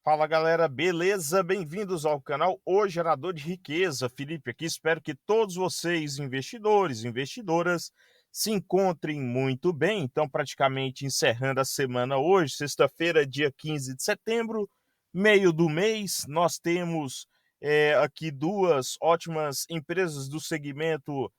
Fala galera, beleza? Bem-vindos ao canal O Gerador de Riqueza. Felipe aqui, espero que todos vocês, investidores e investidoras, se encontrem muito bem. Então, praticamente encerrando a semana hoje, sexta-feira, dia 15 de setembro, meio do mês, nós temos aqui duas ótimas empresas do segmento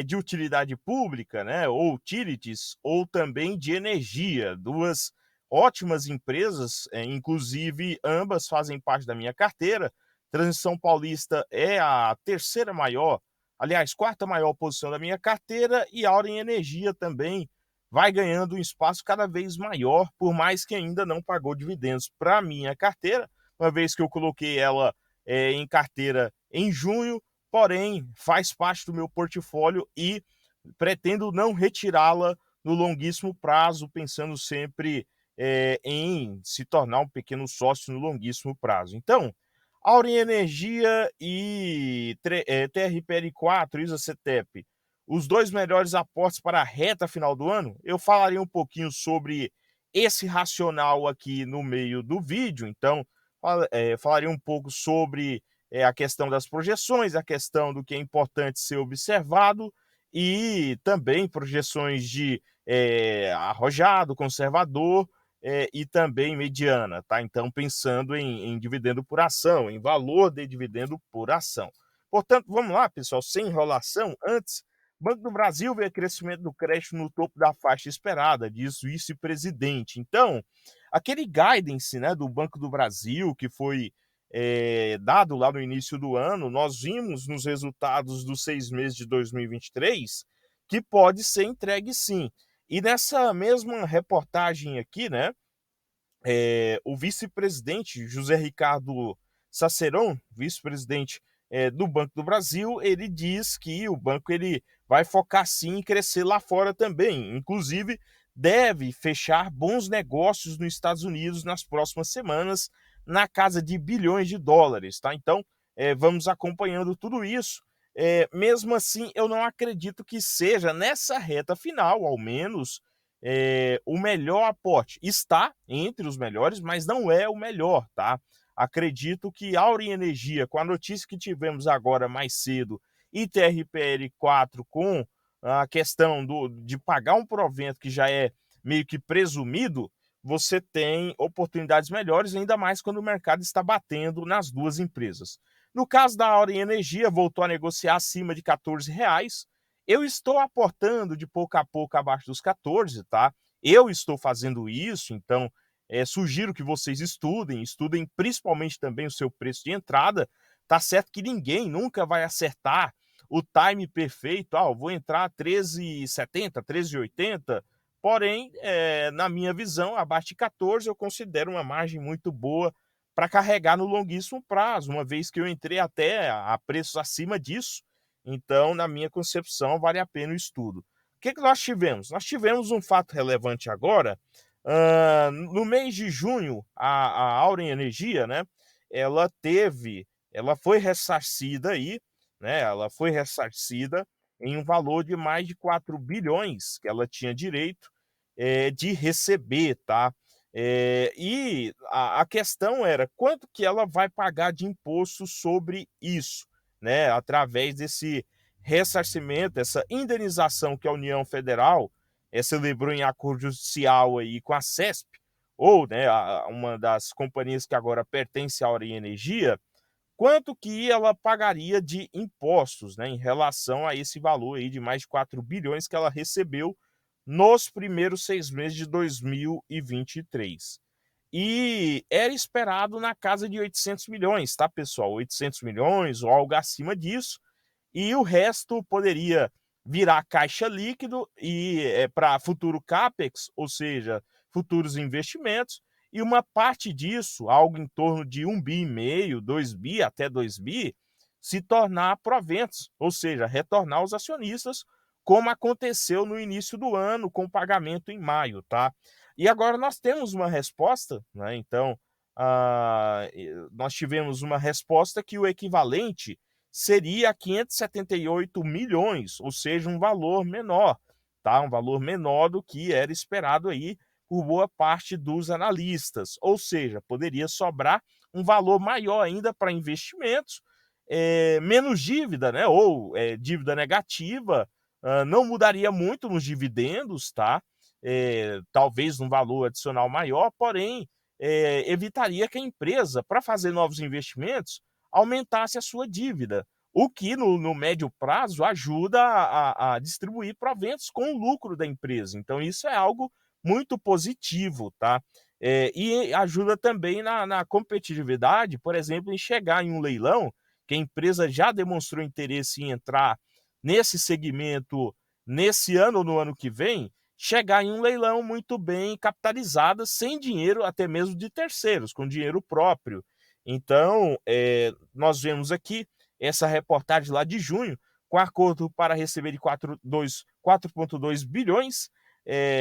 de utilidade pública, né? Ou utilities, ou também de energia, duas ótimas empresas, inclusive ambas fazem parte da minha carteira. Transição Paulista é a terceira maior, aliás, quarta maior posição da minha carteira, e Auren Energia também vai ganhando um espaço cada vez maior, por mais que ainda não pagou dividendos para a minha carteira, uma vez que eu coloquei ela em carteira em junho, porém faz parte do meu portfólio e pretendo não retirá-la no longuíssimo prazo, pensando sempre em se tornar um pequeno sócio no longuíssimo prazo. Então, Auren Energia e TRPL4, ISA-CTEP, os dois melhores aportes para a reta final do ano. Eu falarei um pouquinho sobre esse racional aqui no meio do vídeo, então falarei um pouco sobre a questão das projeções, a questão do que é importante ser observado e também projeções de arrojado, conservador, e também mediana, tá? Então, pensando em dividendo por ação, em valor de dividendo por ação. Portanto, vamos lá, pessoal, sem enrolação. Antes, Banco do Brasil vê crescimento do crédito no topo da faixa esperada, diz o vice-presidente. Então, aquele guidance, né, do Banco do Brasil, que foi dado lá no início do ano, nós vimos nos resultados dos 6 meses de 2023 que pode ser entregue sim. E nessa mesma reportagem aqui, né, o vice-presidente José Ricardo Saceron, vice-presidente do Banco do Brasil, ele diz que o banco ele vai focar sim em crescer lá fora também. Inclusive, deve fechar bons negócios nos Estados Unidos nas próximas semanas, na casa de bilhões de dólares, tá? Então, vamos acompanhando tudo isso. Mesmo assim, eu não acredito que seja nessa reta final, ao menos, o melhor aporte. Está entre os melhores, mas não é o melhor, tá? Acredito que Auren Energia, com a notícia que tivemos agora mais cedo, e TRPL4 com a questão de pagar um provento que já é meio que presumido, você tem oportunidades melhores, ainda mais quando o mercado está batendo nas duas empresas. No caso da Auren Energia, voltou a negociar acima de R$ 14. Eu estou aportando de pouco a pouco abaixo dos 14, tá? Eu estou fazendo isso, então sugiro que vocês estudem principalmente também o seu preço de entrada. Tá certo que ninguém nunca vai acertar o time perfeito. Eu vou entrar 13,70, 13,80. Porém, na minha visão, abaixo de 14 eu considero uma margem muito boa para carregar no longuíssimo prazo, uma vez que eu entrei até a preços acima disso. Então, na minha concepção, vale a pena o estudo. O que nós tivemos? Nós tivemos um fato relevante agora. No mês de junho, a Auren Energia, né, ela foi ressarcida aí, né, ela foi ressarcida em um valor de mais de 4 bilhões que ela tinha direito de receber, tá? E a questão era quanto que ela vai pagar de imposto sobre isso, né? Através desse ressarcimento, essa indenização que a União Federal celebrou em acordo judicial aí com a CESP, ou né, uma das companhias que agora pertence à Auren Energia, quanto que ela pagaria de impostos, né, em relação a esse valor aí de mais de 4 bilhões que ela recebeu nos primeiros 6 meses de 2023. E era esperado na casa de 800 milhões, tá, pessoal? 800 milhões ou algo acima disso. E o resto poderia virar caixa líquido e para futuro CAPEX, ou seja, futuros investimentos, e uma parte disso, algo em torno de 1,5 bi, 2 bi, até 2 bi, se tornar proventos, ou seja, retornar aos acionistas, como aconteceu no início do ano, com pagamento em maio, tá? E agora nós temos uma resposta, né? Então, nós tivemos uma resposta que o equivalente seria 578 milhões, ou seja, um valor menor, tá? Um valor menor do que era esperado aí, por boa parte dos analistas, ou seja, poderia sobrar um valor maior ainda para investimentos, menos dívida, né, ou dívida negativa, não mudaria muito nos dividendos, tá? Talvez um valor adicional maior, porém, evitaria que a empresa, para fazer novos investimentos, aumentasse a sua dívida, o que no médio prazo ajuda a distribuir proventos com o lucro da empresa. Então, isso é algo muito positivo, tá? E ajuda também na competitividade, por exemplo, em chegar em um leilão, que a empresa já demonstrou interesse em entrar nesse segmento nesse ano ou no ano que vem, chegar em um leilão muito bem capitalizada, sem dinheiro até mesmo de terceiros, com dinheiro próprio. Então, nós vemos aqui essa reportagem lá de junho, com acordo para receber de 4,2 bilhões,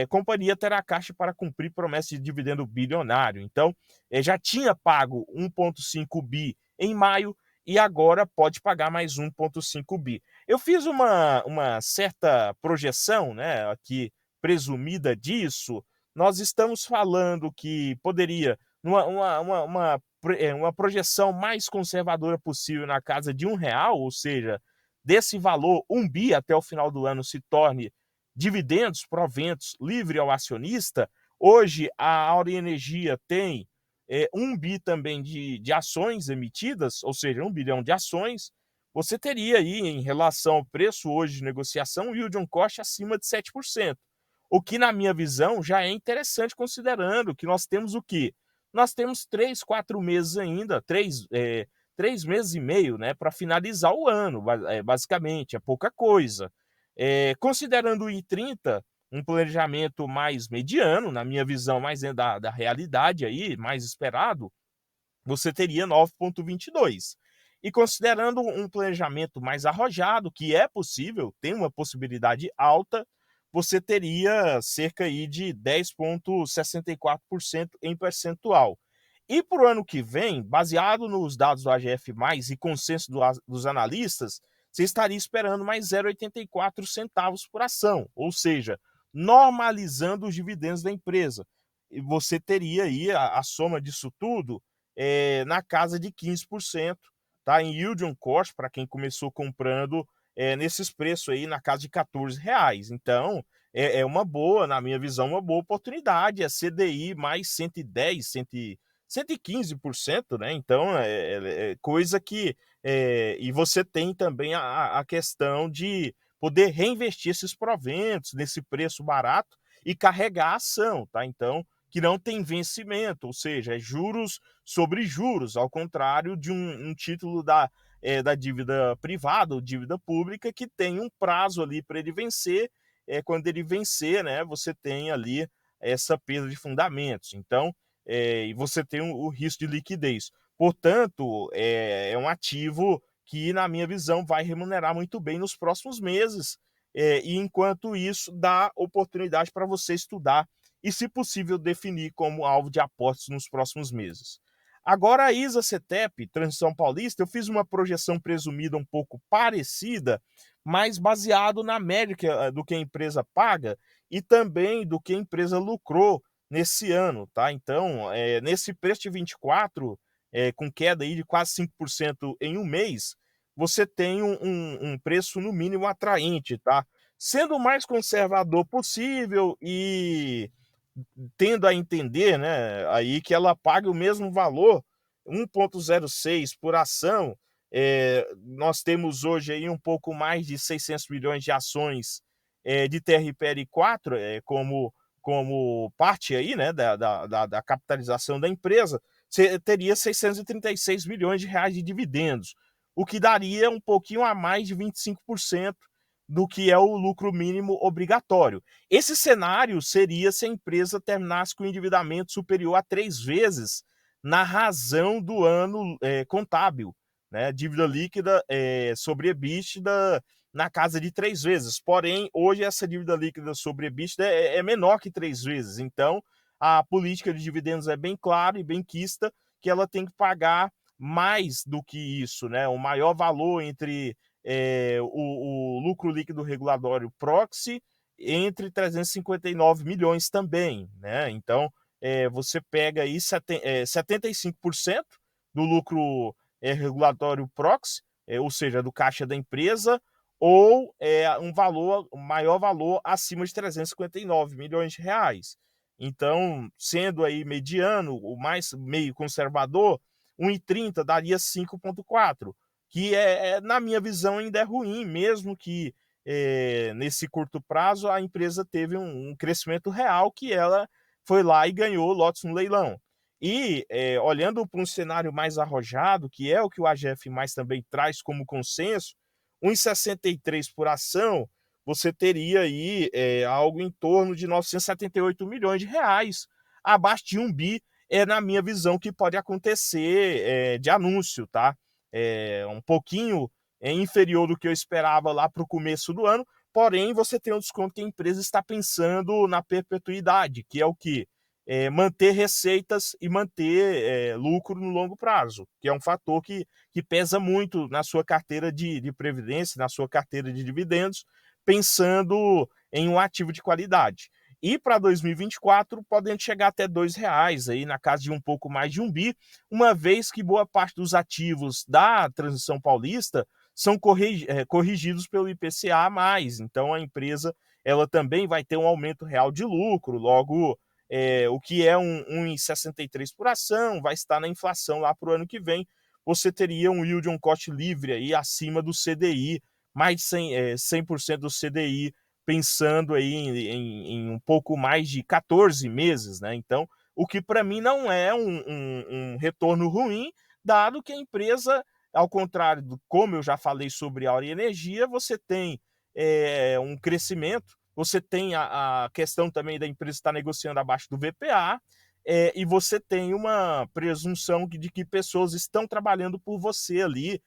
companhia terá caixa para cumprir promessa de dividendo bilionário. Então, já tinha pago 1,5 bi em maio e agora pode pagar mais 1,5 bi. Eu fiz uma certa projeção, né, aqui presumida disso. Nós estamos falando que poderia, uma projeção mais conservadora possível, na casa de R$ 1, ou seja, desse valor, 1 bi até o final do ano se torne dividendos, proventos livre ao acionista. Hoje a Auren Energia tem 1 bi também de ações emitidas, ou seja, 1 bilhão de ações. Você teria aí, em relação ao preço hoje de negociação, o yield on cost acima de 7%. O que, na minha visão, já é interessante, considerando que nós temos o quê? Nós temos 3, 4 meses ainda, 3 meses e meio, né, para finalizar o ano, basicamente, é pouca coisa. Considerando o I30, um planejamento mais mediano, na minha visão, mais dentro da realidade aí, mais esperado, você teria 9,22. E considerando um planejamento mais arrojado, que é possível, tem uma possibilidade alta, você teria cerca aí de 10,64% em percentual. E para o ano que vem, baseado nos dados do AGF+, e consenso dos analistas, você estaria esperando mais 0,84 centavos por ação, ou seja, normalizando os dividendos da empresa. E você teria aí a soma disso tudo na casa de 15%, tá? Em yield on cost, para quem começou comprando nesses preços aí, na casa de R$ 14. Então, é uma boa, na minha visão, uma boa oportunidade. É CDI mais 110, 115%, né? Então, é coisa que. E você tem também a questão de poder reinvestir esses proventos nesse preço barato e carregar a ação, tá? Então, que não tem vencimento, ou seja, é juros sobre juros, ao contrário de um título da dívida privada ou dívida pública, que tem um prazo ali para ele vencer. Quando ele vencer, né, você tem ali essa perda de fundamentos. Então, e você tem o risco de liquidez. Portanto, é um ativo que, na minha visão, vai remunerar muito bem nos próximos meses. E enquanto isso, dá oportunidade para você estudar e, se possível, definir como alvo de apostas nos próximos meses. Agora, a ISA-CETEP, Transição Paulista, eu fiz uma projeção presumida um pouco parecida, mas baseado na média do que a empresa paga e também do que a empresa lucrou nesse ano, tá? Então, nesse preço de 24, com queda aí de quase 5% em um mês, você tem um preço no mínimo atraente, tá? Sendo o mais conservador possível e tendo a entender, né, aí que ela paga o mesmo valor, 1,06 por ação. Nós temos hoje aí um pouco mais de 600 milhões de ações de TRPL4, como parte aí, né, da capitalização da empresa. Você teria 636 milhões de reais de dividendos, o que daria um pouquinho a mais de 25% do que é o lucro mínimo obrigatório. Esse cenário seria se a empresa terminasse com endividamento superior a 3 vezes na razão do ano contábil, né? Dívida líquida sobre EBITDA na casa de 3 vezes. Porém, hoje essa dívida líquida sobre EBITDA é menor que 3 vezes. Então, a política de dividendos é bem clara e bem quista, que ela tem que pagar mais do que isso, né? O maior valor entre o lucro líquido regulatório proxy entre 359 milhões também, né? Então, você pega aí 75% do lucro regulatório proxy, ou seja, do caixa da empresa, ou um maior valor acima de 359 milhões de reais. Então, sendo aí mediano, o mais meio conservador, 1,30 daria 5,4, que na minha visão, ainda é ruim, mesmo que nesse curto prazo a empresa teve um crescimento real, que ela foi lá e ganhou lotes no leilão. E olhando para um cenário mais arrojado, que é o que o AGF mais também traz como consenso, 1,63 por ação, você teria aí algo em torno de 978 milhões de reais, abaixo de 1 bi, na minha visão, que pode acontecer de anúncio, tá? Um pouquinho inferior do que eu esperava lá para o começo do ano, porém você tem um desconto que a empresa está pensando na perpetuidade, que é o que? Manter receitas e manter lucro no longo prazo, que é um fator que pesa muito na sua carteira de previdência, na sua carteira de dividendos, pensando em um ativo de qualidade. E para 2024, podendo chegar até R$ 2, aí na casa de um pouco mais de 1 bi, uma vez que boa parte dos ativos da transição paulista são corrigidos pelo IPCA+. Então, a empresa ela também vai ter um aumento real de lucro, logo o que é 1,63 por ação, vai estar na inflação lá para o ano que vem, você teria um yield on cost livre aí acima do CDI, mais de 100% do CDI, pensando aí em um pouco mais de 14 meses, né? Então, o que para mim não é um retorno ruim, dado que a empresa, ao contrário do como eu já falei sobre a Auren Energia, você tem um crescimento, você tem a questão também da empresa estar negociando abaixo do VPA, e você tem uma presunção de que pessoas estão trabalhando por você ali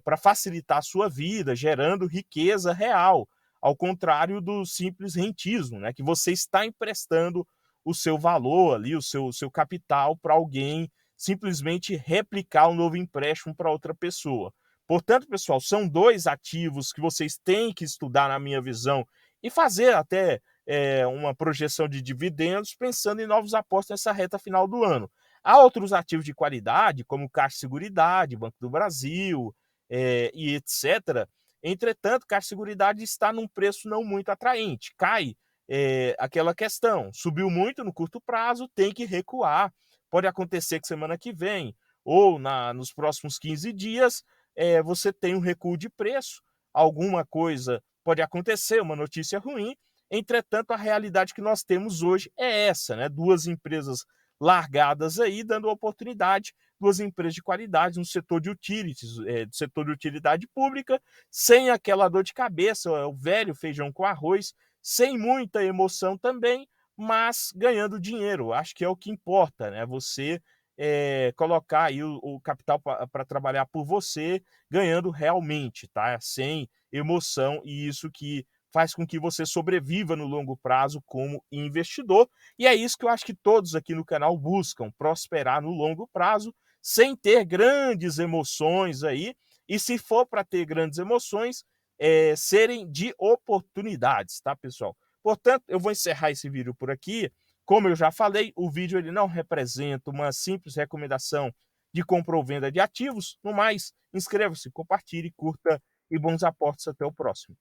para facilitar a sua vida, gerando riqueza real, ao contrário do simples rentismo, né? Que você está emprestando o seu valor ali, o seu capital para alguém simplesmente replicar um novo empréstimo para outra pessoa. Portanto, pessoal, são dois ativos que vocês têm que estudar, na minha visão, e fazer até uma projeção de dividendos pensando em novos aportes nessa reta final do ano. Há outros ativos de qualidade, como Caixa Seguridade, Banco do Brasil e etc. Entretanto, Caixa Seguridade está num preço não muito atraente. Cai aquela questão, subiu muito no curto prazo, tem que recuar. Pode acontecer que semana que vem ou nos próximos 15 dias você tem um recuo de preço, alguma coisa pode acontecer, uma notícia ruim. Entretanto, a realidade que nós temos hoje é essa, né? Duas empresas largadas aí, dando oportunidade, duas empresas de qualidade no setor de utilities, do setor de utilidade pública, sem aquela dor de cabeça, o velho feijão com arroz, sem muita emoção também, mas ganhando dinheiro. Acho que é o que importa, né? Você colocar aí o capital para trabalhar por você, ganhando realmente, tá? Sem emoção, e isso que faz com que você sobreviva no longo prazo como investidor. E é isso que eu acho que todos aqui no canal buscam, prosperar no longo prazo, sem ter grandes emoções aí. E se for para ter grandes emoções, serem de oportunidades, tá, pessoal? Portanto, eu vou encerrar esse vídeo por aqui. Como eu já falei, o vídeo ele não representa uma simples recomendação de compra ou venda de ativos. No mais, inscreva-se, compartilhe, curta e bons aportes. Até o próximo.